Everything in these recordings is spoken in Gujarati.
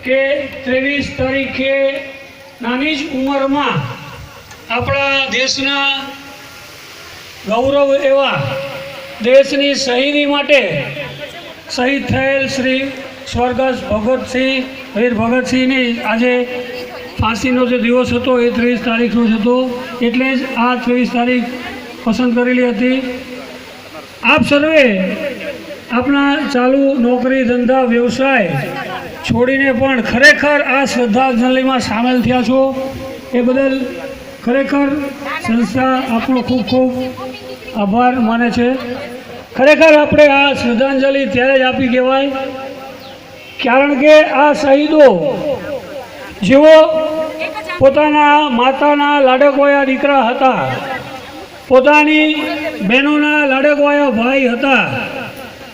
કે 23 તારીખે નાની જ ઉંમરમાં આપણા દેશના ગૌરવ એવા દેશની શહીદી માટે શહીદ થયેલ શ્રી સ્વર્ગસ્થ વીર ભગતસિંહની આજે ફાંસીનો જે દિવસ હતો એ 23 તારીખનો જ હતો, એટલે જ આ 23 તારીખ પસંદ કરેલી હતી। આપ સર્વે આપણા ચાલુ નોકરી ધંધા વ્યવસાય છોડીને પણ ખરેખર આ શ્રદ્ધાંજલિમાં સામેલ થયા છો, એ બદલ ખરેખર સંસ્થા આપણો ખૂબ ખૂબ આભાર માને છે। ખરેખર આપણે આ શ્રદ્ધાંજલિ ત્યારે જ આપી કહેવાય, કારણ કે આ શહીદો જેઓ પોતાના માતાના લાડકવાયા દીકરા હતા, પોતાની બહેનોના લાડકવાયા ભાઈ હતા,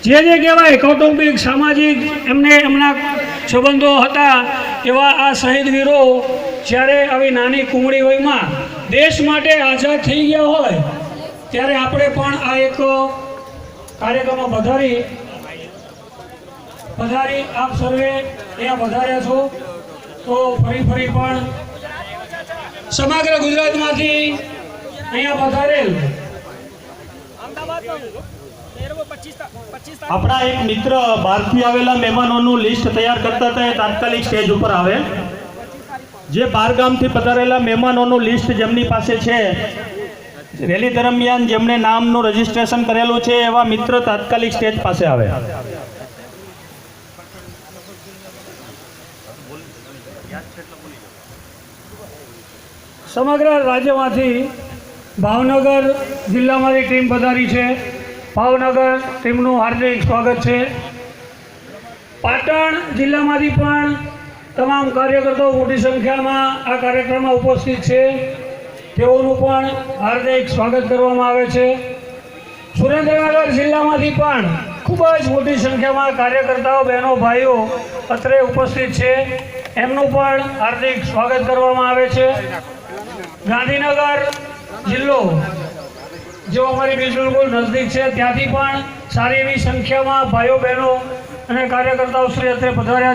જે કહેવાય કૌટુંબિક સામાજિક એમના સંબંધો હતા, એવા આ શહીદ વીરો જ્યારે આવી નાની કુમળી વયમાં દેશ માટે આઝાદ થઈ ગયા હોય ત્યારે આપણે પણ આ એક કાર્યક્રમમાં પધારી આપ સર્વે અહીંયા પધાર્યા છો, તો ફરી પણ સમગ્ર ગુજરાતમાંથી અહીંયા પધારેલ આપણા એક મિત્ર બહારથી આવેલા મહેમાનોનું લિસ્ટ તૈયાર કરતા હતા, એ તાત્કાલિક સ્ટેજ ઉપર આવે। જે બહાર ગામથી પધારેલા મહેમાનોનું લિસ્ટ જેમની પાસે છે, રેલી દરમિયાન જેમણે નામનું રજીસ્ટ્રેશન કરેલું છે, એવા મિત્ર તાત્કાલિક સ્ટેજ પાસે આવે। સમગ્ર રાજ્યમાંથી ભાવનગર જિલ્લામાંથી ટીમ પધારી છે, ભાવનગર ટીમનું હાર્દિક સ્વાગત છે। પાટણ જિલ્લામાંથી પણ તમામ કાર્યકર્તાઓ મોટી સંખ્યામાં આ કાર્યક્રમમાં ઉપસ્થિત છે, તેઓનું પણ હાર્દિક સ્વાગત કરવામાં આવે છે। સુરેન્દ્રનગર જિલ્લામાંથી પણ ખૂબ જ મોટી સંખ્યામાં કાર્યકર્તાઓ બહેનો ભાઈઓ અત્રે ઉપસ્થિત છે, એમનું પણ હાર્દિક સ્વાગત કરવામાં આવે છે। ગાંધીનગર જિલ્લો जो हमारी बिल्कुल नजदीक है, त्याथी पण सारी एवी संख्या में भाईओ बहनों અને કાર્યકર્તાઓ શ્રી અત્રે પધાર્યા।